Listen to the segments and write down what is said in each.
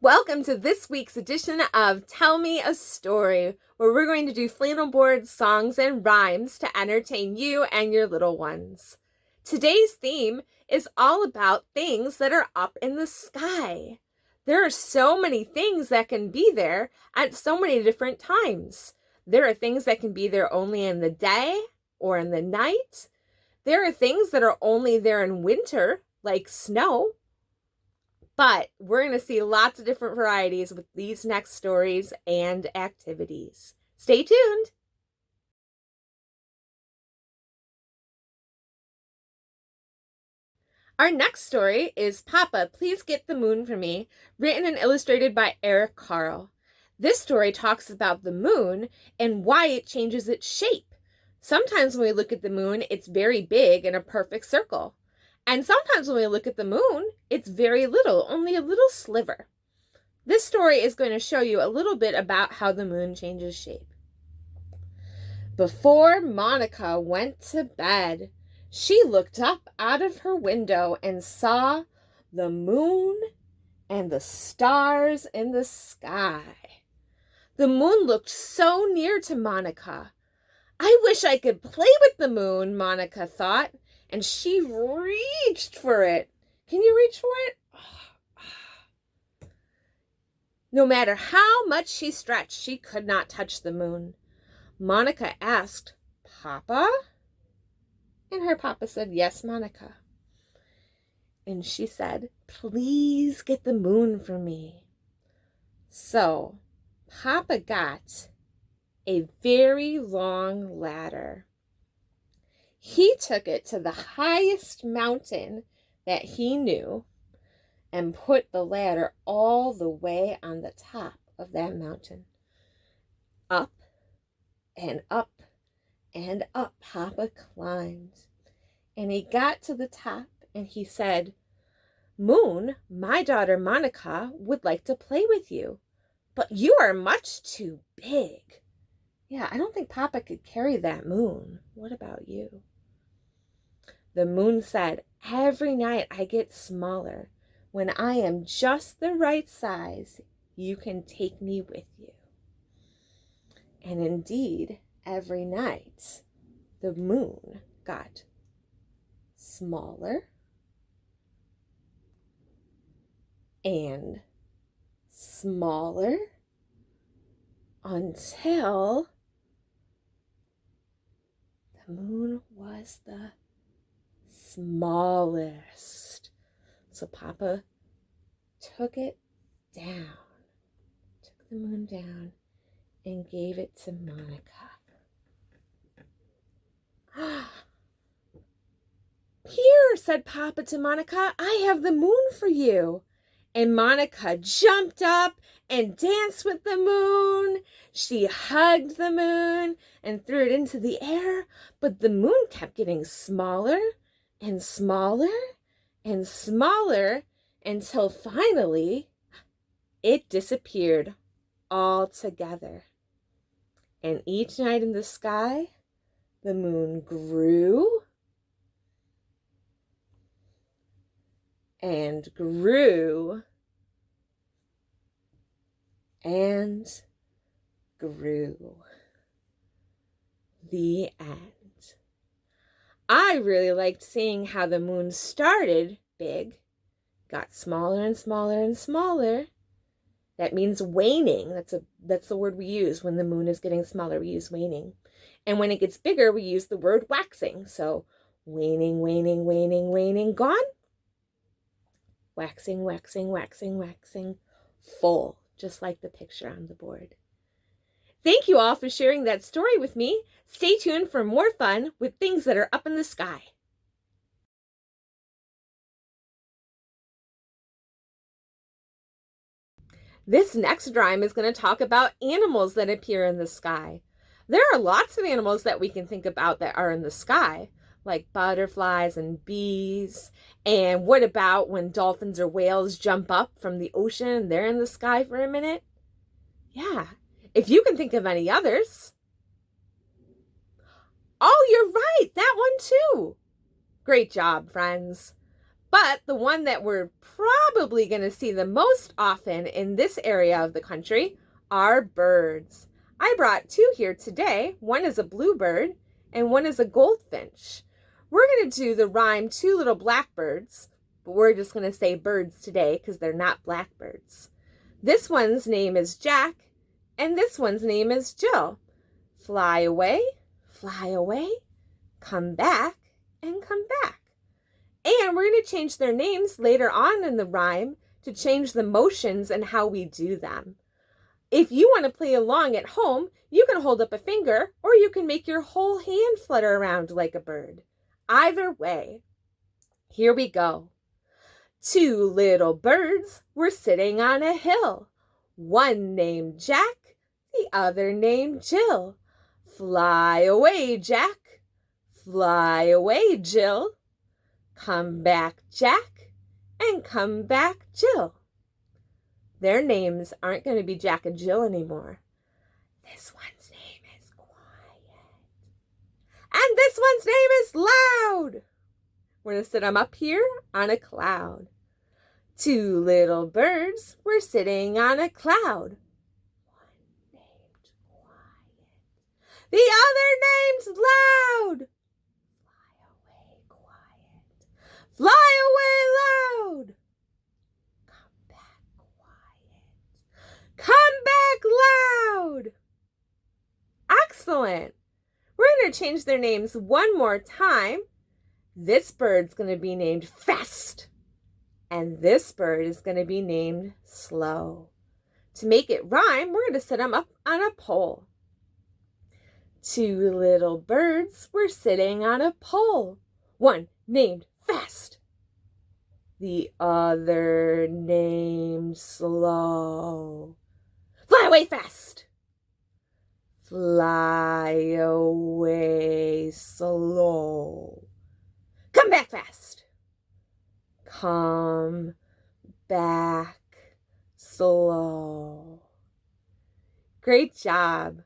Welcome to this week's edition of Tell Me a Story, where we're going to do flannel boards, songs, and rhymes to entertain you and your little ones. Today's theme is all about things that are up in the sky. There are so many things that can be there at so many different times. There are things that can be there only in the day or in the night. There are things that are only there in winter, like snow. But we're going to see lots of different varieties with these next stories and activities. Stay tuned. Our next story is Papa, Please Get the Moon for Me, written and illustrated by Eric Carle. This story talks about the moon and why it changes its shape. Sometimes when we look at the moon, it's very big and a perfect circle. And sometimes when we look at the moon, it's very little, only a little sliver. This story is going to show you a little bit about how the moon changes shape. Before Monica went to bed, she looked up out of her window and saw the moon and the stars in the sky. The moon looked so near to Monica. I wish I could play with the moon, Monica thought. And she reached for it. Can you reach for it? No matter how much she stretched, she could not touch the moon. Monica asked, Papa? And her papa said, Yes, Monica. And she said, Please get the moon for me. So Papa got a very long ladder. He took it to the highest mountain that he knew and put the ladder all the way on the top of that mountain. Up and up and up Papa climbed. And he got to the top and he said, Moon, my daughter Monica would like to play with you, but you are much too big. Yeah, I don't think Papa could carry that moon. What about you? The moon said, Every night I get smaller. When I am just the right size, you can take me with you. And indeed, every night, the moon got smaller and smaller until the moon was the smallest. So Papa took it down, took the moon down, and gave it to Monica. Here, said Papa to Monica, I have the moon for you. And Monica jumped up and danced with the moon. She hugged the moon and threw it into the air, but the moon kept getting smaller and smaller and smaller until finally it disappeared altogether. And each night in the sky, the moon grew and grew and grew. The end. I really liked seeing how the moon started big, got smaller and smaller and smaller. That means waning. That's the word we use when the moon is getting smaller. We use waning. And when it gets bigger, we use the word waxing. So waning, waning, waning, waning, gone. Waxing, waxing, waxing, waxing, full, just like the picture on the board. Thank you all for sharing that story with me. Stay tuned for more fun with things that are up in the sky. This next rhyme is going to talk about animals that appear in the sky. There are lots of animals that we can think about that are in the sky, like butterflies and bees. And what about when dolphins or whales jump up from the ocean and they're in the sky for a minute? Yeah, if you can think of any others. Oh, you're right, that one too. Great job, friends. But the one that we're probably going to see the most often in this area of the country are birds. I brought two here today. One is a bluebird and one is a goldfinch. We're going to do the rhyme Two Little Blackbirds, but we're just going to say birds today because they're not blackbirds. This one's name is Jack and this one's name is Jill. Fly away, come back, and come back. And we're going to change their names later on in the rhyme to change the motions and how we do them. If you want to play along at home, you can hold up a finger or you can make your whole hand flutter around like a bird. Either way, here we go. Two little birds were sitting on a hill. One named Jack, the other named Jill. Fly away, Jack. Fly away, Jill. Come back, Jack, and come back, Jill. Their names aren't going to be Jack and Jill anymore. This one's name is Quiet. And this one's name is Loud. We're going to sit them up here on a cloud. Two little birds were sitting on a cloud. One named Quiet. The other name's Loud. Fly away, Loud. Come back, Quiet. Come back, Loud. Excellent. We're going to change their names one more time. This bird's going to be named Fast. And this bird is going to be named Slow. To make it rhyme, we're going to set them up on a pole. Two little birds were sitting on a pole. One named Fast. The other named Slow. Fly away fast. Fly away slow. Come back fast. Come back slow. Great job.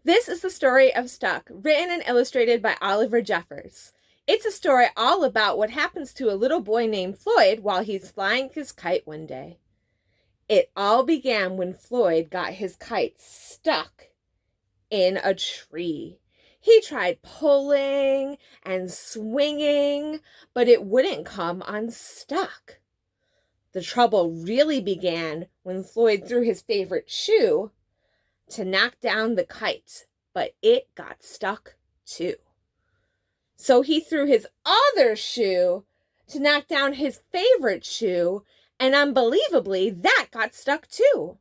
This is the story of Stuck, written and illustrated by Oliver Jeffers. It's a story all about what happens to a little boy named Floyd while he's flying his kite one day. It all began when Floyd got his kite stuck in a tree. He tried pulling and swinging, but it wouldn't come unstuck. The trouble really began when Floyd threw his favorite shoe to knock down the kite, but it got stuck too. So he threw his other shoe to knock down his favorite shoe, and unbelievably, that got stuck too.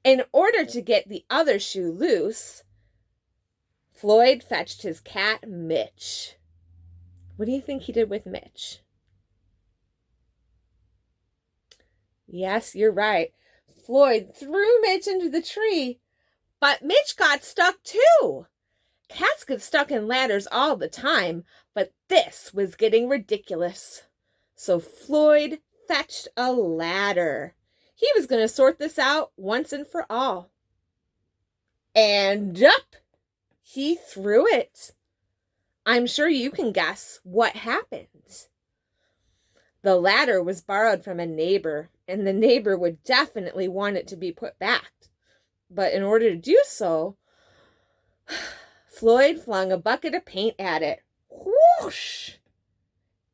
In order to get the other shoe loose, Floyd fetched his cat, Mitch. What do you think he did with Mitch? Yes, you're right. Floyd threw Mitch into the tree, but Mitch got stuck too. Cats get stuck in ladders all the time, but this was getting ridiculous. So Floyd fetched a ladder. He was going to sort this out once and for all. And up he threw it. I'm sure you can guess what happened. The ladder was borrowed from a neighbor, and the neighbor would definitely want it to be put back. But in order to do so, Floyd flung a bucket of paint at it. Whoosh!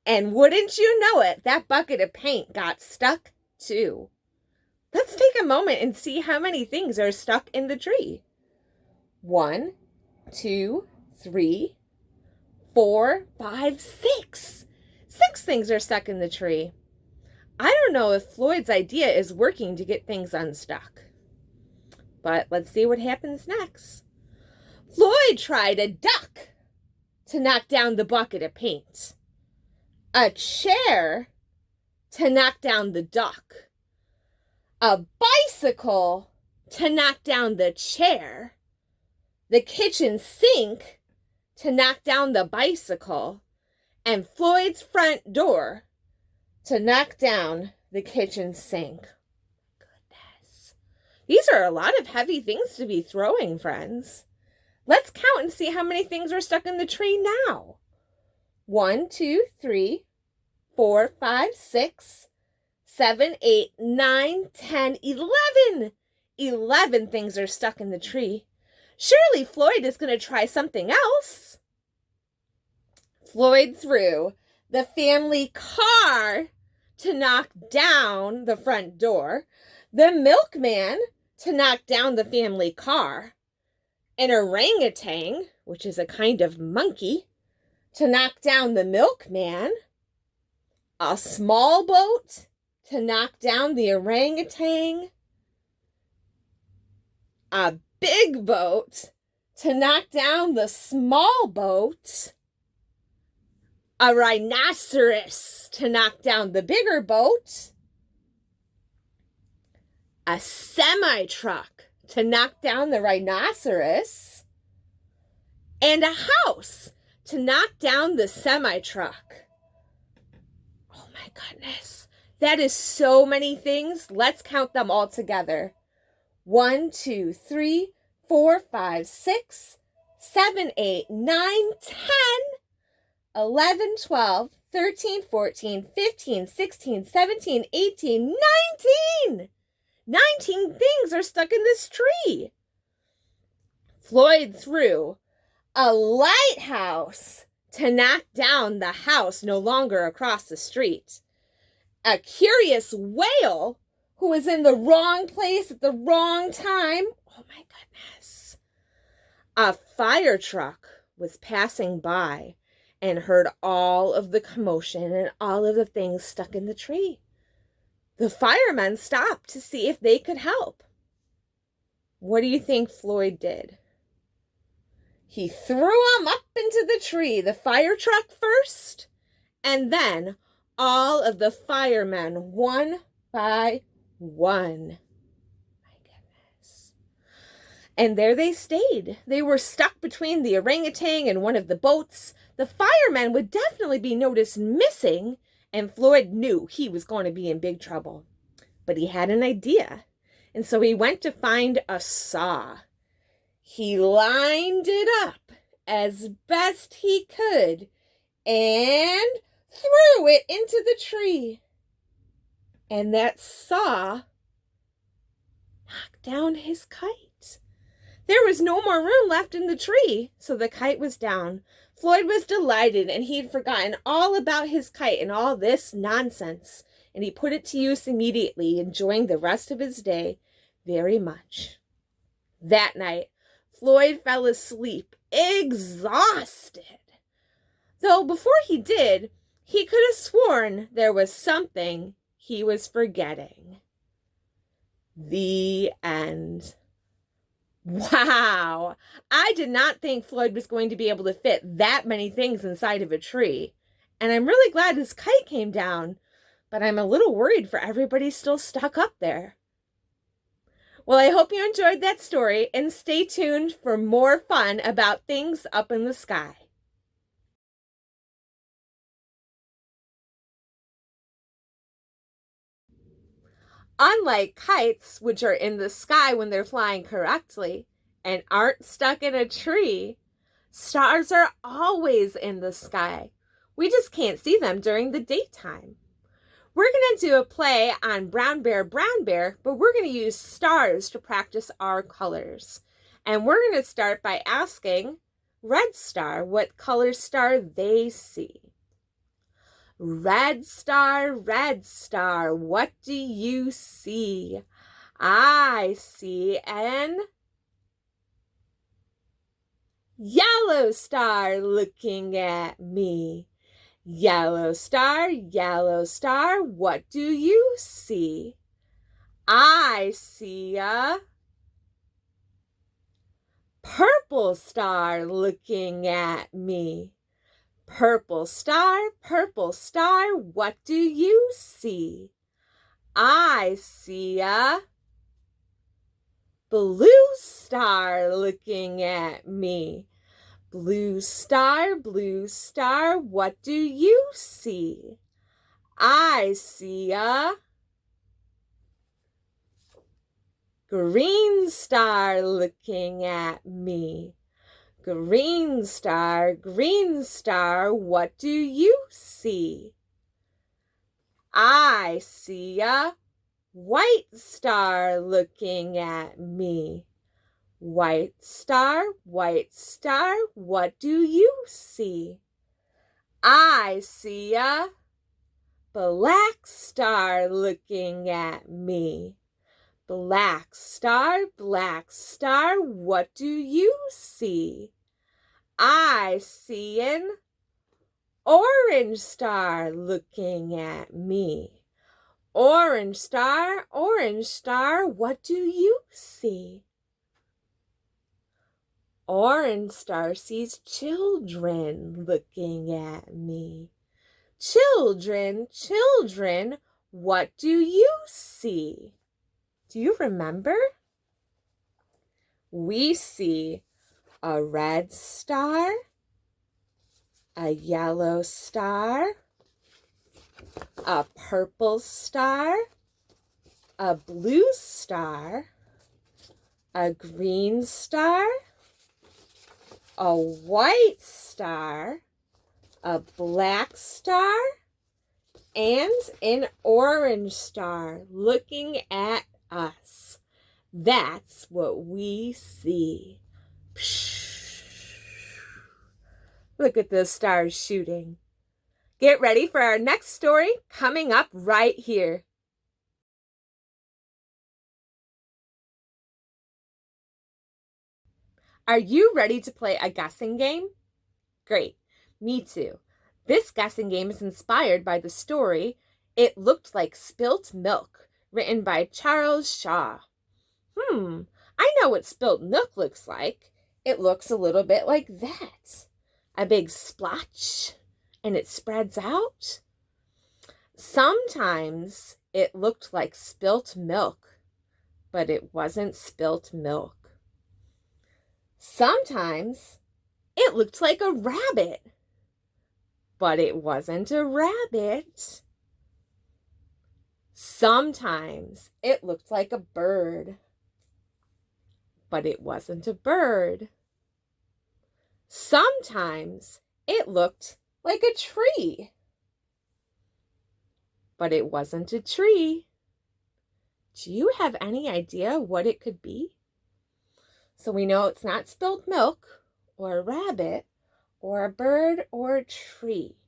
And wouldn't you know it, that bucket of paint got stuck too. Let's take a moment and see how many things are stuck in the tree. 1, 2, 3, 4, 5, 6. 6 things are stuck in the tree. I don't know if Floyd's idea is working to get things unstuck. But let's see what happens next. Floyd tried a duck to knock down the bucket of paint. A chair to knock down the duck. A bicycle to knock down the chair. The kitchen sink to knock down the bicycle. And Floyd's front door to knock down the kitchen sink. Goodness. These are a lot of heavy things to be throwing, friends. Let's count and see how many things are stuck in the tree now. 1, 2, 3, 4, 5, 6, 7, 8, 9, 10, 11. 11 things are stuck in the tree. Surely Floyd is going to try something else. Floyd threw the family car to knock down the front door, the milkman to knock down the family car, an orangutan, which is a kind of monkey, to knock down the milkman, a small boat to knock down the orangutan, a big boat to knock down the small boat, a rhinoceros to knock down the bigger boat, a semi-truck to knock down the rhinoceros, and a house to knock down the semi-truck. Oh my goodness. That is so many things. Let's count them all together. 1, 2, 3, 4, 5, 6, 7, 8, 9, 10, 11, 12, 13, 14, 15, 16, 17, 18, 19. 19 things are stuck in this tree. Floyd threw a lighthouse to knock down the house no longer across the street. A curious whale who was in the wrong place at the wrong time. Oh my goodness. A fire truck was passing by and heard all of the commotion and all of the things stuck in the tree. The firemen stopped to see if they could help. What do you think Floyd did? He threw them up into the tree, the fire truck first, and then all of the firemen, one by one. My goodness. And there they stayed. They were stuck between the orangutan and one of the boats. The firemen would definitely be noticed missing, and Floyd knew he was going to be in big trouble. But he had an idea, and so he went to find a saw. He lined it up as best he could and threw it into the tree. And that saw knocked down his kite. There was no more room left in the tree, so the kite was down. Floyd was delighted, and he'd forgotten all about his kite and all this nonsense, and he put it to use immediately, enjoying the rest of his day very much. That night, Floyd fell asleep, exhausted. Though before he did, he could have sworn there was something he was forgetting. The end. Wow! I did not think Floyd was going to be able to fit that many things inside of a tree. And I'm really glad his kite came down, but I'm a little worried for everybody still stuck up there. Well, I hope you enjoyed that story, and stay tuned for more fun about things up in the sky. Unlike kites, which are in the sky when they're flying correctly and aren't stuck in a tree, stars are always in the sky. We just can't see them during the daytime. We're going to do a play on Brown Bear, but we're going to use stars to practice our colors. And we're going to start by asking Red Star what color star they see. Red Star, what do you see? I see an yellow star looking at me. Yellow star, what do you see? I see a purple star looking at me. Purple star, what do you see? I see a blue star looking at me. Blue star, what do you see? I see a Green star looking at me. Green star, what do you see? I see a white star looking at me. White star, what do you see? I see a black star looking at me. Black star, what do you see? I see an orange star looking at me. Orange star, what do you see? Orange star sees children looking at me. Children, what do you see? Do you remember? We see a red star, a yellow star, a purple star, a blue star, a green star, a white star, a black star, and an orange star looking at us. That's what we see. Look at the stars shooting. Get ready for our next story coming up right here. Are you ready to play a guessing game? Great, me too. This guessing game is inspired by the story It Looked Like Spilt Milk, written by Charles Shaw. I know what spilt milk looks like. It looks a little bit like that. A big splotch, and it spreads out. Sometimes it looked like spilt milk, but it wasn't spilt milk. Sometimes it looked like a rabbit, but it wasn't a rabbit. Sometimes it looked like a bird, but it wasn't a bird. Sometimes it looked like a tree, but it wasn't a tree. Do you have any idea what it could be? So we know it's not spilt milk, or a rabbit, or a bird, or a tree.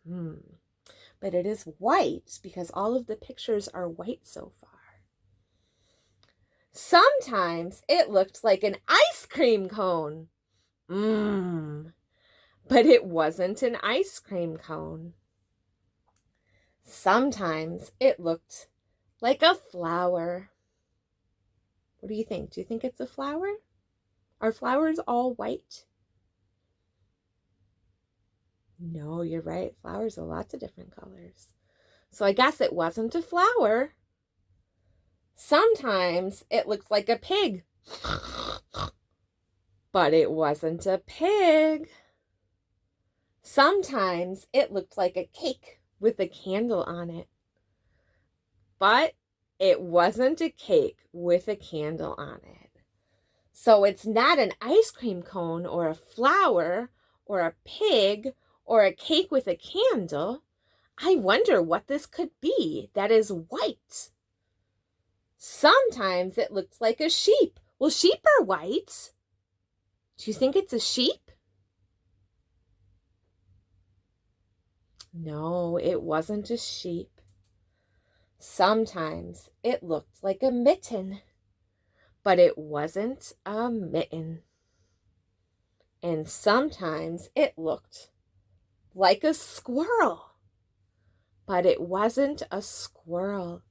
But it is white because all of the pictures are white so far. Sometimes it looked like an ice cream cone. But it wasn't an ice cream cone. Sometimes it looked like a flower. What do you think? Do you think it's a flower? Are flowers all white? No, you're right. Flowers are lots of different colors. So I guess it wasn't a flower. Sometimes it looked like a pig. But it wasn't a pig. Sometimes it looked like a cake with a candle on it. But it wasn't a cake with a candle on it. So it's not an ice cream cone or a flower or a pig or a cake with a candle. I wonder what this could be that is white. Sometimes it looks like a sheep. Well, sheep are white. Do you think it's a sheep? No, it wasn't a sheep. Sometimes it looked like a mitten, but it wasn't a mitten. And sometimes it looked like a squirrel, but it wasn't a squirrel.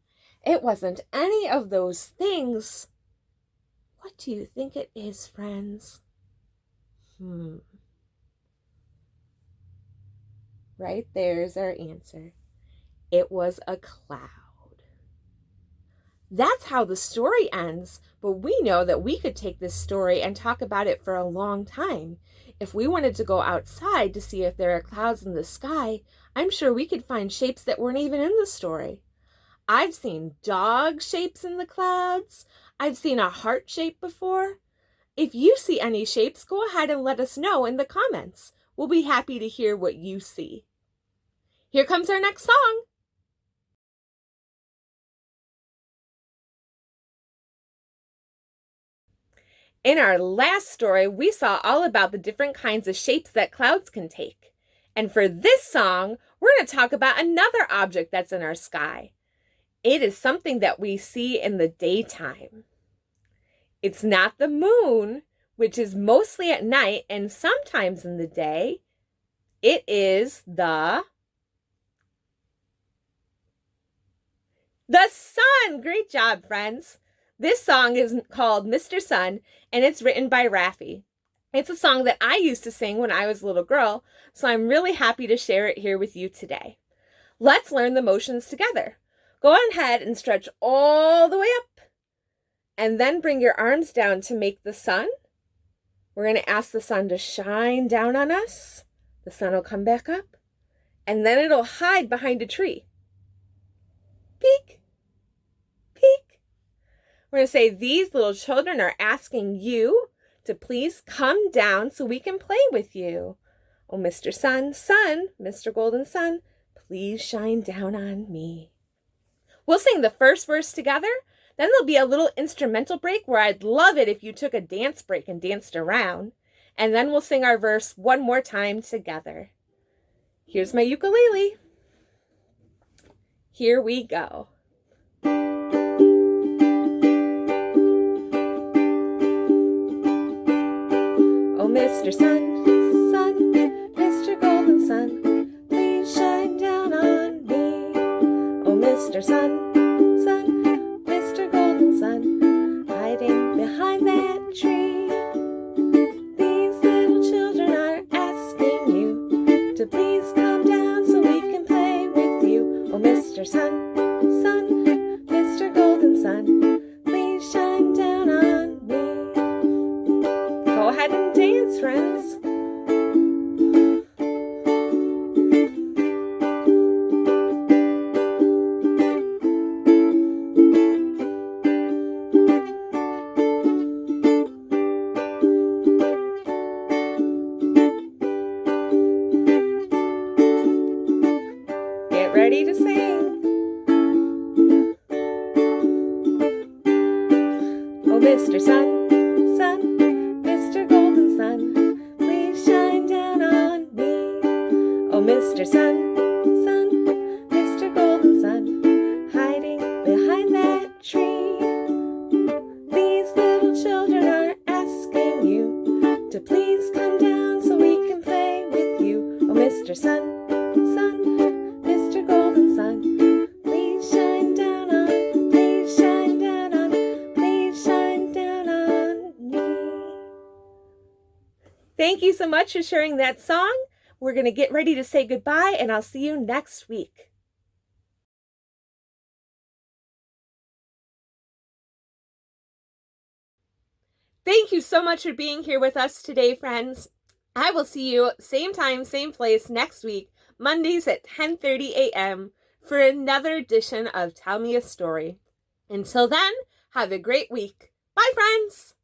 It wasn't any of those things. What do you think it is, friends? Right there's our answer. It was a cloud. That's how the story ends, but we know that we could take this story and talk about it for a long time. If we wanted to go outside to see if there are clouds in the sky, I'm sure we could find shapes that weren't even in the story. I've seen dog shapes in the clouds. I've seen a heart shape before. If you see any shapes, go ahead and let us know in the comments. We'll be happy to hear what you see. Here comes our next song. In our last story, we saw all about the different kinds of shapes that clouds can take. And for this song, we're going to talk about another object that's in our sky. It is something that we see in the daytime. It's not the moon, which is mostly at night and sometimes in the day. It is the sun. Great job, friends. This song is called Mr. Sun, and it's written by Raffi. It's a song that I used to sing when I was a little girl, so I'm really happy to share it here with you today. Let's learn the motions together. Go ahead and stretch all the way up, and then bring your arms down to make the sun. We're going to ask the sun to shine down on us. The sun will come back up, and then it'll hide behind a tree. Peek, peek. We're going to say, these little children are asking you to please come down so we can play with you. Oh, Mr. Sun, sun, Mr. Golden Sun, please shine down on me. We'll sing the first verse together. Then there'll be a little instrumental break where I'd love it if you took a dance break and danced around. And then we'll sing our verse one more time together. Here's my ukulele. Here we go. Oh, Mr. Sun, sun, Mr. Golden Sun, please shine down on me. Oh, Mr. Sun, sun, Mr. Golden Sun, hiding behind that tree. These little children are asking you to please come down so we can play with you. Oh, Mr. Sun, sun, Mr. Golden Sun, please shine down on me. Go ahead and dance, friends. Get ready to sing. Oh, Mr. Sun, sun, Mr. Golden Sun, please shine down on me. Oh, Mr. Sun, sun, Mr. Golden Sun, hiding behind that tree. These little children are asking you to please come down so we can play with you. Oh, Mr. Sun, sun, Mr. Golden Sun, please shine down on, please shine down on, please shine down on me. Thank you so much for sharing that song. We're going to get ready to say goodbye, and I'll see you next week. Thank you so much for being here with us today, friends. I will see you same time, same place next week, Mondays at 10:30 a.m. for another edition of Tell Me a Story. Until then, have a great week. Bye, friends!